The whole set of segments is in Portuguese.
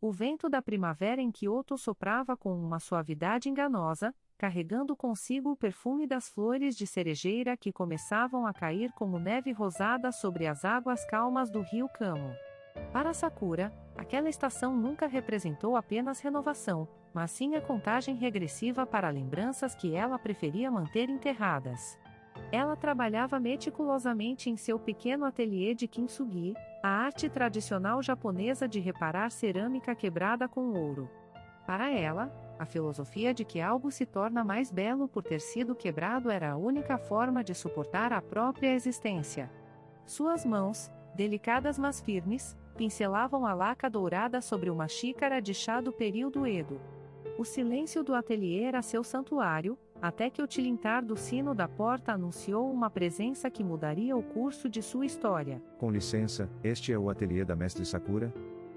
O vento da primavera em Kyoto soprava com uma suavidade enganosa, carregando consigo o perfume das flores de cerejeira que começavam a cair como neve rosada sobre as águas calmas do rio Kamo. Para Sakura, aquela estação nunca representou apenas renovação, mas sim a contagem regressiva para lembranças que ela preferia manter enterradas. Ela trabalhava meticulosamente em seu pequeno ateliê de kintsugi, a arte tradicional japonesa de reparar cerâmica quebrada com ouro. Para ela, a filosofia de que algo se torna mais belo por ter sido quebrado era a única forma de suportar a própria existência. Suas mãos, delicadas mas firmes, pincelavam a laca dourada sobre uma xícara de chá do período Edo. O silêncio do ateliê era seu santuário, até que o tilintar do sino da porta anunciou uma presença que mudaria o curso de sua história. Com licença, este é o ateliê da mestre Sakura?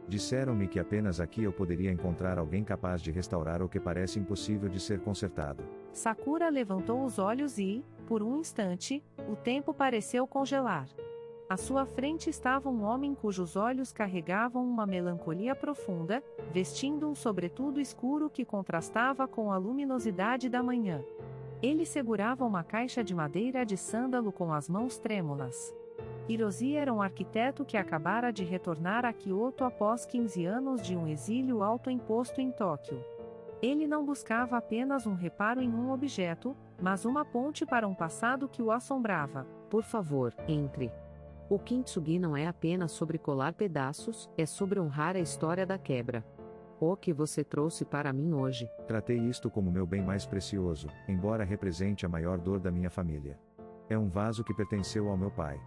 Disseram-me que apenas aqui eu poderia encontrar alguém capaz de restaurar o que parece impossível de ser consertado. Sakura levantou os olhos e, por um instante, o tempo pareceu congelar. À sua frente estava um homem cujos olhos carregavam uma melancolia profunda, vestindo um sobretudo escuro que contrastava com a luminosidade da manhã. Ele segurava uma caixa de madeira de sândalo com as mãos trêmulas. Hiroshi era um arquiteto que acabara de retornar a Kyoto após 15 anos de um exílio autoimposto em Tóquio. Ele não buscava apenas um reparo em um objeto, mas uma ponte para um passado que o assombrava. Por favor, entre. O kintsugi não é apenas sobre colar pedaços, é sobre honrar a história da quebra. O que você trouxe para mim hoje? Tratei isto como meu bem mais precioso, embora represente a maior dor da minha família. É um vaso que pertenceu ao meu pai.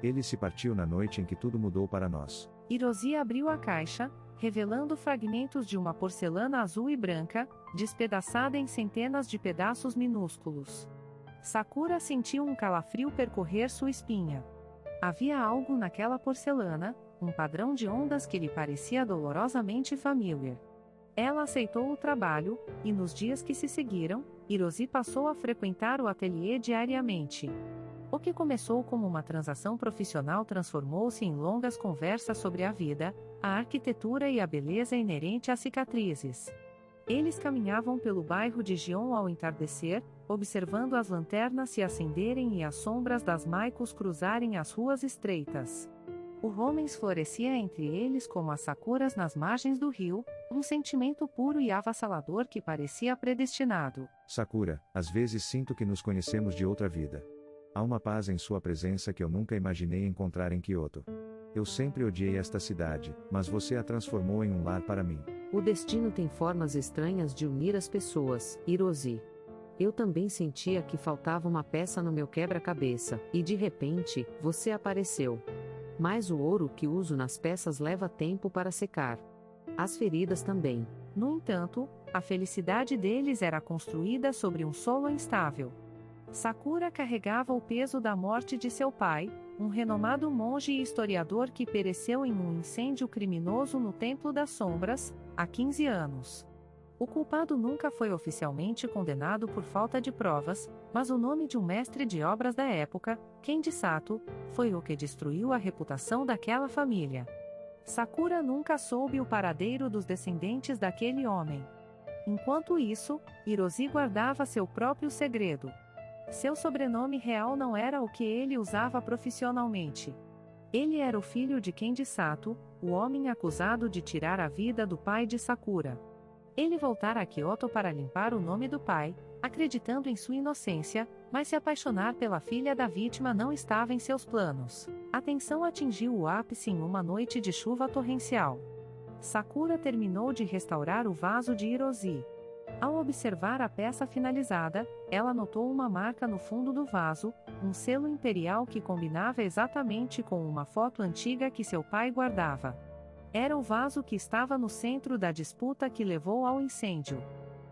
Ele se partiu na noite em que tudo mudou para nós. Hiroshi abriu a caixa, revelando fragmentos de uma porcelana azul e branca, despedaçada em centenas de pedaços minúsculos. Sakura sentiu um calafrio percorrer sua espinha. Havia algo naquela porcelana, um padrão de ondas que lhe parecia dolorosamente familiar. Ela aceitou o trabalho, e nos dias que se seguiram, Hiroshi passou a frequentar o ateliê diariamente. O que começou como uma transação profissional transformou-se em longas conversas sobre a vida, a arquitetura e a beleza inerente às cicatrizes. Eles caminhavam pelo bairro de Gion ao entardecer, observando as lanternas se acenderem e as sombras das maicos cruzarem as ruas estreitas. O homens florescia entre eles como as sakuras nas margens do rio, um sentimento puro e avassalador que parecia predestinado. Sakura, às vezes sinto que nos conhecemos de outra vida. Há uma paz em sua presença que eu nunca imaginei encontrar em Kyoto. Eu sempre odiei esta cidade, mas você a transformou em um lar para mim. O destino tem formas estranhas de unir as pessoas, Hiroshi. Eu também sentia que faltava uma peça no meu quebra-cabeça, e de repente, você apareceu. Mas o ouro que uso nas peças leva tempo para secar. As feridas também. No entanto, a felicidade deles era construída sobre um solo instável. Sakura carregava o peso da morte de seu pai, um renomado monge e historiador que pereceu em um incêndio criminoso no Templo das Sombras, há 15 anos. O culpado nunca foi oficialmente condenado por falta de provas, mas o nome de um mestre de obras da época, Kenji Sato, foi o que destruiu a reputação daquela família. Sakura nunca soube o paradeiro dos descendentes daquele homem. Enquanto isso, Hiroshi guardava seu próprio segredo. Seu sobrenome real não era o que ele usava profissionalmente. Ele era o filho de Kenji Sato, o homem acusado de tirar a vida do pai de Sakura. Ele voltara a Kyoto para limpar o nome do pai, acreditando em sua inocência, mas se apaixonar pela filha da vítima não estava em seus planos. A tensão atingiu o ápice em uma noite de chuva torrencial. Sakura terminou de restaurar o vaso de Hiroshi. Ao observar a peça finalizada, ela notou uma marca no fundo do vaso, um selo imperial que combinava exatamente com uma foto antiga que seu pai guardava. Era o vaso que estava no centro da disputa que levou ao incêndio.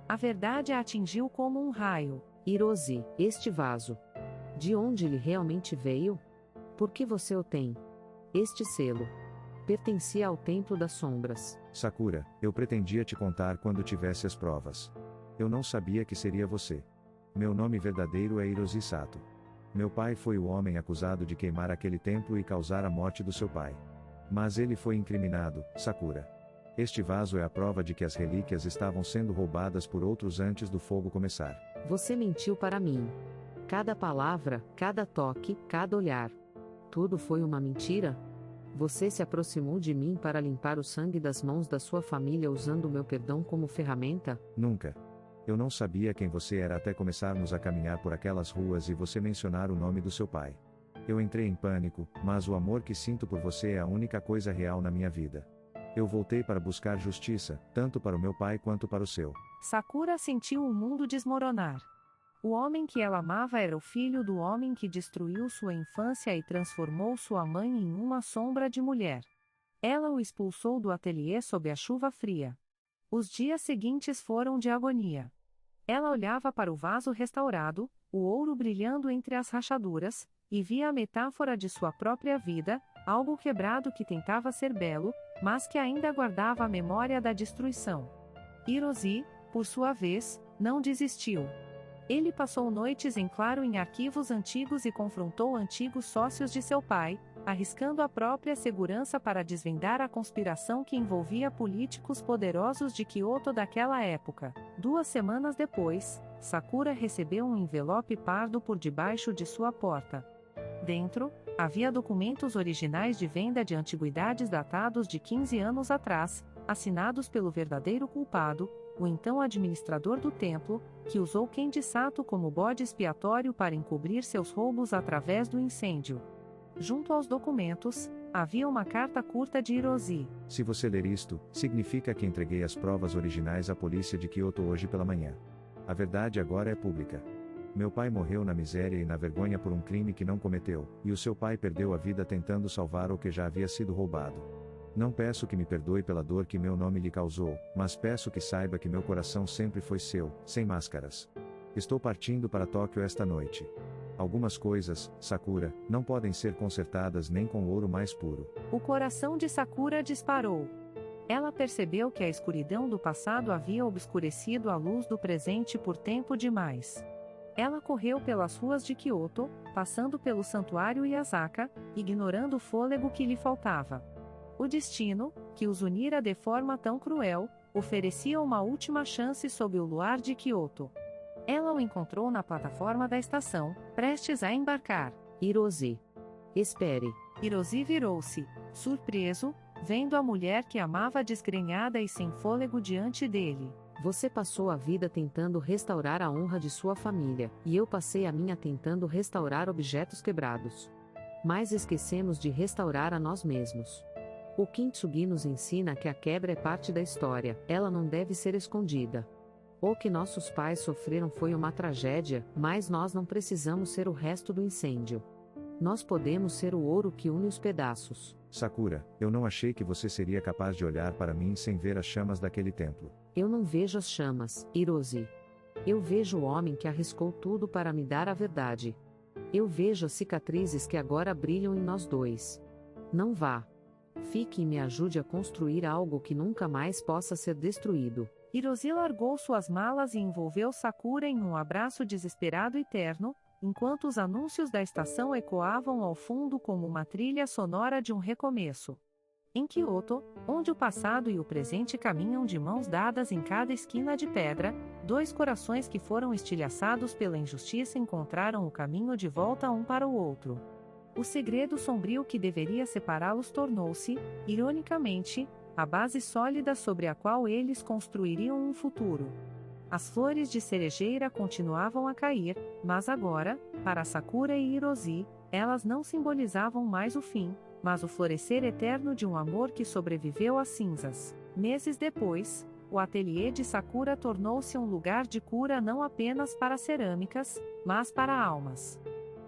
A verdade a atingiu como um raio. Hiroshi, este vaso. De onde ele realmente veio? Por que você o tem? Este selo pertencia ao Templo das Sombras. Sakura, eu pretendia te contar quando tivesse as provas. Eu não sabia que seria você. Meu nome verdadeiro é Hiroshi Sato. Meu pai foi o homem acusado de queimar aquele templo e causar a morte do seu pai. Mas ele foi incriminado, Sakura. Este vaso é a prova de que as relíquias estavam sendo roubadas por outros antes do fogo começar. Você mentiu para mim. Cada palavra, cada toque, cada olhar. Tudo foi uma mentira? Você se aproximou de mim para limpar o sangue das mãos da sua família usando o meu perdão como ferramenta? Nunca. Eu não sabia quem você era até começarmos a caminhar por aquelas ruas e você mencionar o nome do seu pai. Eu entrei em pânico, mas o amor que sinto por você é a única coisa real na minha vida. Eu voltei para buscar justiça, tanto para o meu pai quanto para o seu. Sakura sentiu o mundo desmoronar. O homem que ela amava era o filho do homem que destruiu sua infância e transformou sua mãe em uma sombra de mulher. Ela o expulsou do ateliê sob a chuva fria. Os dias seguintes foram de agonia. Ela olhava para o vaso restaurado, o ouro brilhando entre as rachaduras, e via a metáfora de sua própria vida, algo quebrado que tentava ser belo, mas que ainda guardava a memória da destruição. Hiroshi, por sua vez, não desistiu. Ele passou noites em claro em arquivos antigos e confrontou antigos sócios de seu pai, arriscando a própria segurança para desvendar a conspiração que envolvia políticos poderosos de Kyoto daquela época. 2 semanas depois, Sakura recebeu um envelope pardo por debaixo de sua porta. Dentro, havia documentos originais de venda de antiguidades datados de 15 anos atrás, assinados pelo verdadeiro culpado, o então administrador do templo, que usou Kenji Sato como bode expiatório para encobrir seus roubos através do incêndio. Junto aos documentos, havia uma carta curta de Hiroshi. Se você ler isto, significa que entreguei as provas originais à polícia de Kyoto hoje pela manhã. A verdade agora é pública. Meu pai morreu na miséria e na vergonha por um crime que não cometeu, e o seu pai perdeu a vida tentando salvar o que já havia sido roubado. Não peço que me perdoe pela dor que meu nome lhe causou, mas peço que saiba que meu coração sempre foi seu, sem máscaras. Estou partindo para Tóquio esta noite. Algumas coisas, Sakura, não podem ser consertadas nem com ouro mais puro. O coração de Sakura disparou. Ela percebeu que a escuridão do passado havia obscurecido a luz do presente por tempo demais. Ela correu pelas ruas de Kyoto, passando pelo santuário Yasaka, ignorando o fôlego que lhe faltava. O destino, que os unira de forma tão cruel, oferecia uma última chance sob o luar de Kyoto. Ela o encontrou na plataforma da estação, prestes a embarcar. Hiroshi. Espere. Hiroshi virou-se, surpreso, vendo a mulher que amava desgrenhada e sem fôlego diante dele. Você passou a vida tentando restaurar a honra de sua família, e eu passei a minha tentando restaurar objetos quebrados. Mas esquecemos de restaurar a nós mesmos. O Kintsugi nos ensina que a quebra é parte da história, ela não deve ser escondida. O que nossos pais sofreram foi uma tragédia, mas nós não precisamos ser o resto do incêndio. Nós podemos ser o ouro que une os pedaços. Sakura, eu não achei que você seria capaz de olhar para mim sem ver as chamas daquele templo. Eu não vejo as chamas, Hiroshi. Eu vejo o homem que arriscou tudo para me dar a verdade. Eu vejo as cicatrizes que agora brilham em nós dois. Não vá. Fique e me ajude a construir algo que nunca mais possa ser destruído. Hiroshi largou suas malas e envolveu Sakura em um abraço desesperado e terno, enquanto os anúncios da estação ecoavam ao fundo como uma trilha sonora de um recomeço. Em Kyoto, onde o passado e o presente caminham de mãos dadas em cada esquina de pedra, 2 corações que foram estilhaçados pela injustiça encontraram o caminho de volta um para o outro. O segredo sombrio que deveria separá-los tornou-se, ironicamente, a base sólida sobre a qual eles construiriam um futuro. As flores de cerejeira continuavam a cair, mas agora, para Sakura e Hiroshi, elas não simbolizavam mais o fim, mas o florescer eterno de um amor que sobreviveu às cinzas. Meses depois, o ateliê de Sakura tornou-se um lugar de cura não apenas para cerâmicas, mas para almas.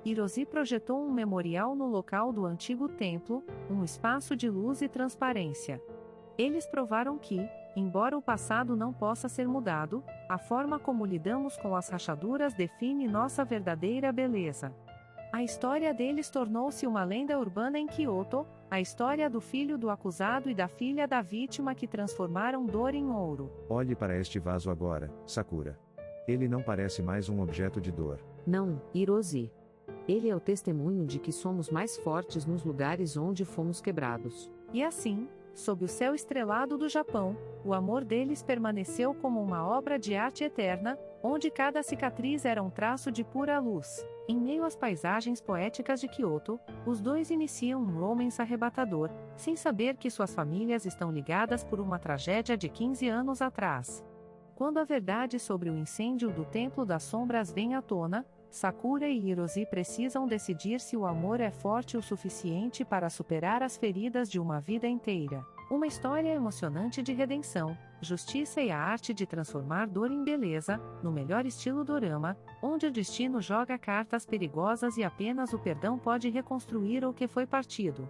Hiroshi projetou um memorial no local do antigo templo, um espaço de luz e transparência. Eles provaram que, embora o passado não possa ser mudado, a forma como lidamos com as rachaduras define nossa verdadeira beleza. A história deles tornou-se uma lenda urbana em Kyoto, a história do filho do acusado e da filha da vítima que transformaram dor em ouro. Olhe para este vaso agora, Sakura. Ele não parece mais um objeto de dor. Não, Hiroshi. Ele é o testemunho de que somos mais fortes nos lugares onde fomos quebrados. E assim, Sob o céu estrelado do Japão, o amor deles permaneceu como uma obra de arte eterna, onde cada cicatriz era um traço de pura luz. Em meio às paisagens poéticas de Kyoto, os dois iniciam um romance arrebatador, sem saber que suas famílias estão ligadas por uma tragédia de 15 anos atrás. Quando a verdade sobre o incêndio do Templo das Sombras vem à tona, Sakura e Hiroshi precisam decidir se o amor é forte o suficiente para superar as feridas de uma vida inteira. Uma história emocionante de redenção, justiça e a arte de transformar dor em beleza, no melhor estilo dorama, onde o destino joga cartas perigosas e apenas o perdão pode reconstruir o que foi partido.